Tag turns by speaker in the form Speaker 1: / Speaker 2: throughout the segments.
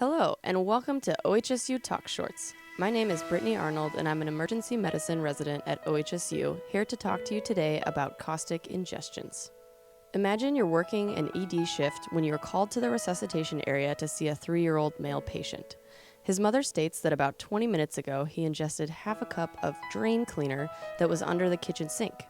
Speaker 1: Hello, and welcome to OHSU Talk Shorts. My name is Brittany Arnold, and I'm an emergency medicine resident at OHSU, here to talk to you today about caustic ingestions. Imagine you're working an ED shift when you're called to the resuscitation area to see a 3-year-old male patient. His mother states that about 20 minutes ago, he ingested half a cup of drain cleaner that was under the kitchen sink.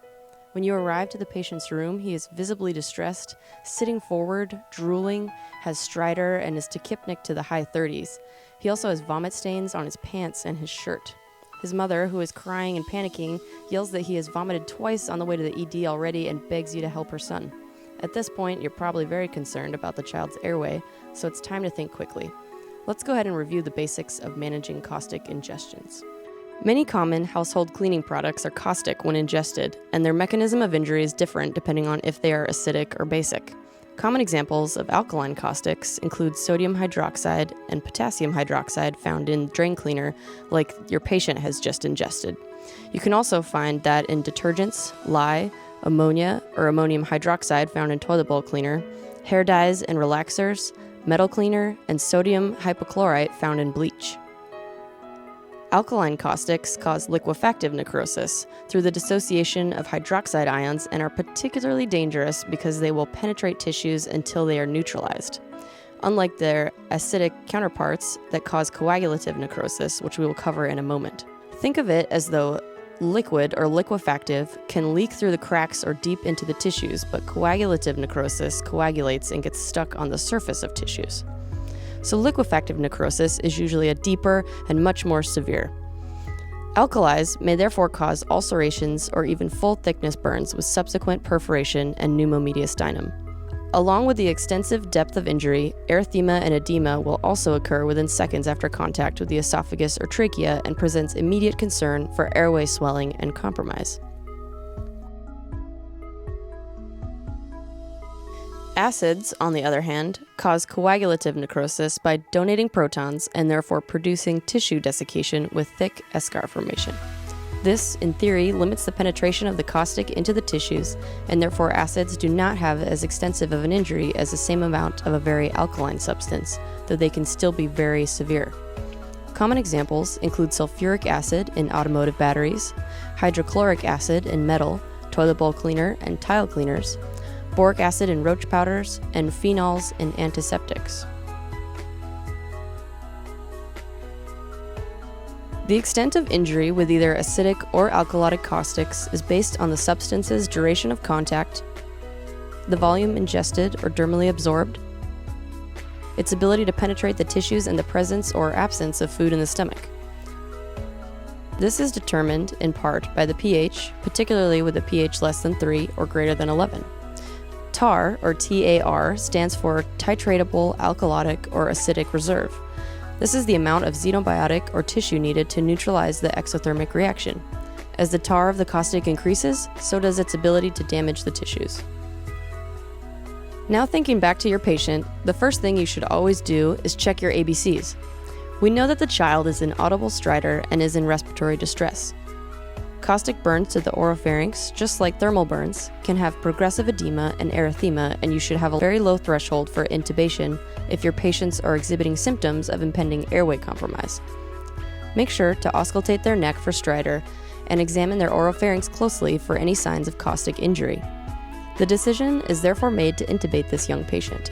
Speaker 1: When you arrive to the patient's room, he is visibly distressed, sitting forward, drooling, has stridor, and is tachypnic to the high 30s. He also has vomit stains on his pants and his shirt. His mother, who is crying and panicking, yells that he has vomited twice on the way to the ED already and begs you to help her son. At this point, you're probably very concerned about the child's airway, so it's time to think quickly. Let's go ahead and review the basics of managing caustic ingestions. Many common household cleaning products are caustic when ingested, and their mechanism of injury is different depending on if they are acidic or basic. Common examples of alkaline caustics include sodium hydroxide and potassium hydroxide found in drain cleaner, like your patient has just ingested. You can also find that in detergents, lye, ammonia or ammonium hydroxide found in toilet bowl cleaner, hair dyes and relaxers, metal cleaner, and sodium hypochlorite found in bleach. Alkaline caustics cause liquefactive necrosis through the dissociation of hydroxide ions and are particularly dangerous because they will penetrate tissues until they are neutralized. Unlike their acidic counterparts that cause coagulative necrosis, which we will cover in a moment. Think of it as though liquid or liquefactive can leak through the cracks or deep into the tissues, but coagulative necrosis coagulates and gets stuck on the surface of tissues. So liquefactive necrosis is usually a deeper and much more severe. Alkalis may therefore cause ulcerations or even full thickness burns with subsequent perforation and pneumomediastinum. Along with the extensive depth of injury, erythema and edema will also occur within seconds after contact with the esophagus or trachea and presents immediate concern for airway swelling and compromise. Acids, on the other hand, cause coagulative necrosis by donating protons and therefore producing tissue desiccation with thick eschar formation. This, in theory, limits the penetration of the caustic into the tissues, and therefore acids do not have as extensive of an injury as the same amount of a very alkaline substance, though they can still be very severe. Common examples include sulfuric acid in automotive batteries, hydrochloric acid in metal, toilet bowl cleaner, and tile cleaners, boric acid in roach powders, and phenols in antiseptics. The extent of injury with either acidic or alkalotic caustics is based on the substance's duration of contact, the volume ingested or dermally absorbed, its ability to penetrate the tissues, and the presence or absence of food in the stomach. This is determined in part by the pH, particularly with a pH less than 3 or greater than 11. TAR, or TAR, stands for titratable alkalotic or acidic reserve. This is the amount of xenobiotic or tissue needed to neutralize the exothermic reaction. As the TAR of the caustic increases, so does its ability to damage the tissues. Now thinking back to your patient, the first thing you should always do is check your ABCs. We know that the child is in audible stridor and is in respiratory distress. Caustic burns to the oropharynx, just like thermal burns, can have progressive edema and erythema, and you should have a very low threshold for intubation if your patients are exhibiting symptoms of impending airway compromise. Make sure to auscultate their neck for stridor and examine their oropharynx closely for any signs of caustic injury. The decision is therefore made to intubate this young patient.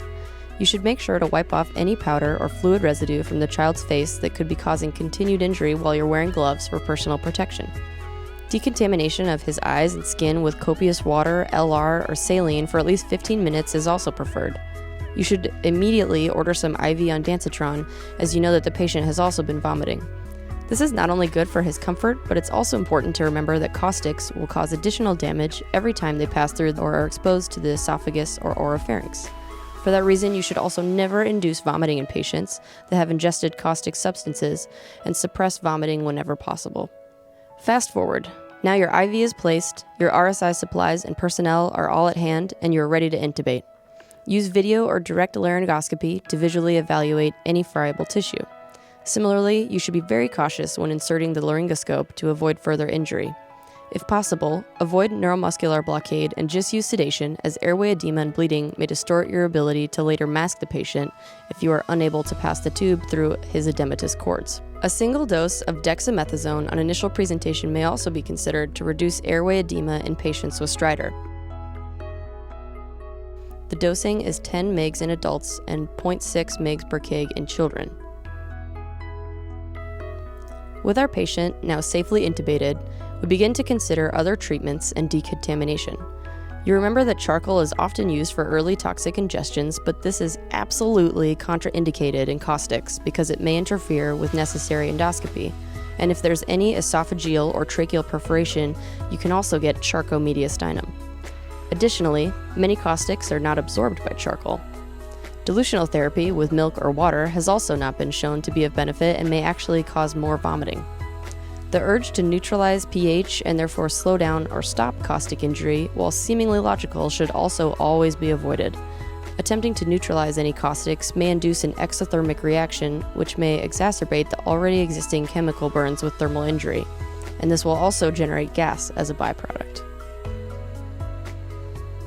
Speaker 1: You should make sure to wipe off any powder or fluid residue from the child's face that could be causing continued injury while you're wearing gloves for personal protection. Decontamination of his eyes and skin with copious water, LR, or saline for at least 15 minutes is also preferred. You should immediately order some IV ondansetron, as you know that the patient has also been vomiting. This is not only good for his comfort, but it's also important to remember that caustics will cause additional damage every time they pass through or are exposed to the esophagus or oropharynx. For that reason, you should also never induce vomiting in patients that have ingested caustic substances and suppress vomiting whenever possible. Fast forward. Now your IV is placed, your RSI supplies and personnel are all at hand, and you're ready to intubate. Use video or direct laryngoscopy to visually evaluate any friable tissue. Similarly, you should be very cautious when inserting the laryngoscope to avoid further injury. If possible, avoid neuromuscular blockade and just use sedation, as airway edema and bleeding may distort your ability to later mask the patient if you are unable to pass the tube through his edematous cords. A single dose of dexamethasone on initial presentation may also be considered to reduce airway edema in patients with stridor. The dosing is 10 mg in adults and 0.6 mg per kg in children. With our patient now safely intubated, we begin to consider other treatments and decontamination. You remember that charcoal is often used for early toxic ingestions, but this is absolutely contraindicated in caustics because it may interfere with necessary endoscopy. And if there's any esophageal or tracheal perforation, you can also get charcomediastinum. Additionally, many caustics are not absorbed by charcoal. Dilutional therapy with milk or water has also not been shown to be of benefit and may actually cause more vomiting. The urge to neutralize pH and therefore slow down or stop caustic injury, while seemingly logical, should also always be avoided. Attempting to neutralize any caustics may induce an exothermic reaction, which may exacerbate the already existing chemical burns with thermal injury, and this will also generate gas as a byproduct.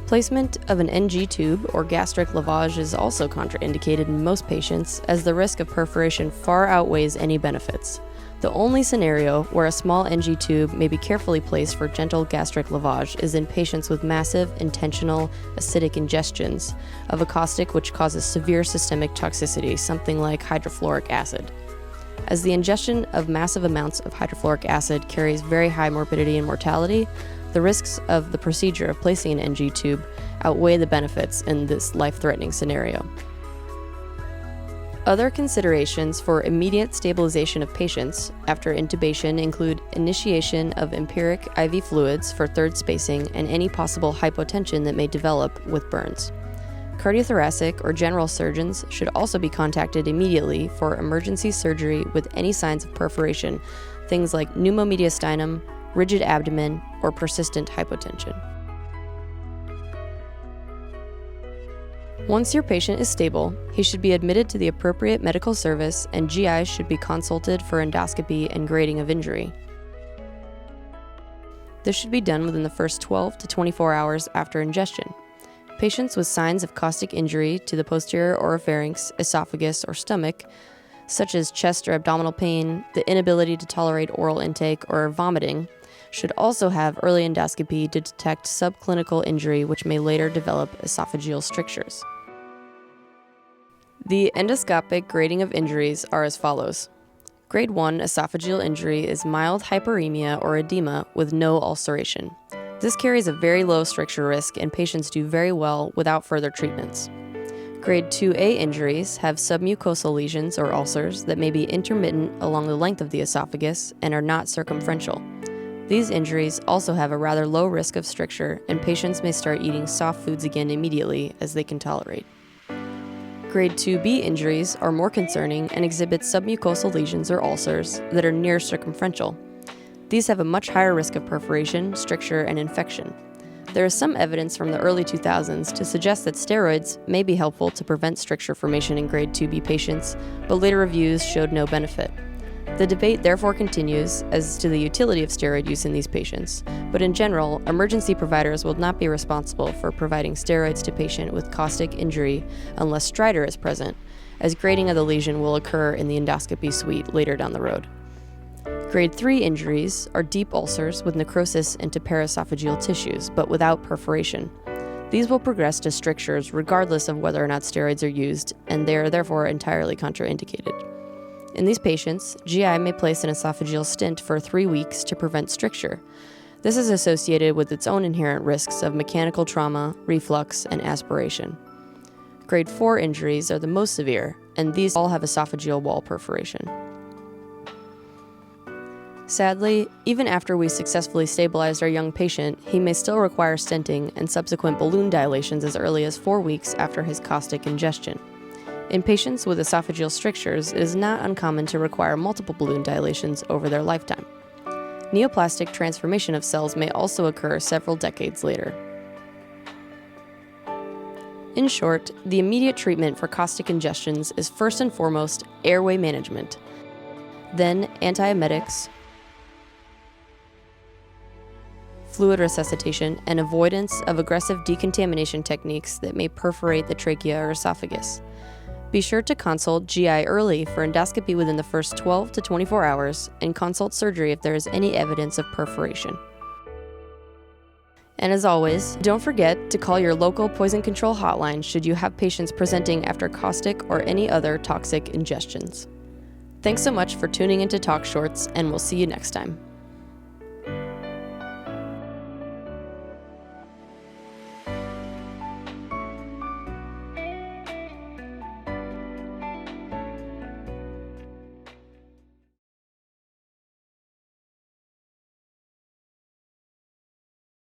Speaker 1: Placement of an NG tube or gastric lavage is also contraindicated in most patients, as the risk of perforation far outweighs any benefits. The only scenario where a small NG tube may be carefully placed for gentle gastric lavage is in patients with massive, intentional acidic ingestions of a caustic which causes severe systemic toxicity, something like hydrofluoric acid. As the ingestion of massive amounts of hydrofluoric acid carries very high morbidity and mortality, the risks of the procedure of placing an NG tube outweigh the benefits in this life-threatening scenario. Other considerations for immediate stabilization of patients after intubation include initiation of empiric IV fluids for third spacing and any possible hypotension that may develop with burns. Cardiothoracic or general surgeons should also be contacted immediately for emergency surgery with any signs of perforation, things like pneumomediastinum, rigid abdomen, or persistent hypotension. Once your patient is stable, he should be admitted to the appropriate medical service, and GI should be consulted for endoscopy and grading of injury. This should be done within the first 12 to 24 hours after ingestion. Patients with signs of caustic injury to the posterior oropharynx, esophagus, or stomach, such as chest or abdominal pain, the inability to tolerate oral intake, or vomiting, should also have early endoscopy to detect subclinical injury, which may later develop esophageal strictures. The endoscopic grading of injuries are as follows. Grade 1 esophageal injury is mild hyperemia or edema with no ulceration. This carries a very low stricture risk, and patients do very well without further treatments. Grade 2A injuries have submucosal lesions or ulcers that may be intermittent along the length of the esophagus and are not circumferential. These injuries also have a rather low risk of stricture, and patients may start eating soft foods again immediately as they can tolerate. Grade 2B injuries are more concerning and exhibit submucosal lesions or ulcers that are near circumferential. These have a much higher risk of perforation, stricture, and infection. There is some evidence from the early 2000s to suggest that steroids may be helpful to prevent stricture formation in grade 2B patients, but later reviews showed no benefit. The debate therefore continues as to the utility of steroid use in these patients, but in general, emergency providers will not be responsible for providing steroids to patient with caustic injury unless stridor is present, as grading of the lesion will occur in the endoscopy suite later down the road. Grade 3 injuries are deep ulcers with necrosis into paraesophageal tissues, but without perforation. These will progress to strictures regardless of whether or not steroids are used, and they are therefore entirely contraindicated. In these patients, GI may place an esophageal stent for 3 weeks to prevent stricture. This is associated with its own inherent risks of mechanical trauma, reflux, and aspiration. Grade 4 injuries are the most severe, and these all have esophageal wall perforation. Sadly, even after we successfully stabilized our young patient, he may still require stenting and subsequent balloon dilations as early as 4 weeks after his caustic ingestion. In patients with esophageal strictures, it is not uncommon to require multiple balloon dilations over their lifetime. Neoplastic transformation of cells may also occur several decades later. In short, the immediate treatment for caustic ingestions is first and foremost airway management, then antiemetics, fluid resuscitation, and avoidance of aggressive decontamination techniques that may perforate the trachea or esophagus. Be sure to consult GI early for endoscopy within the first 12 to 24 hours and consult surgery if there is any evidence of perforation. And as always, don't forget to call your local poison control hotline should you have patients presenting after caustic or any other toxic ingestions. Thanks so much for tuning into Talk Shorts, and we'll see you next time.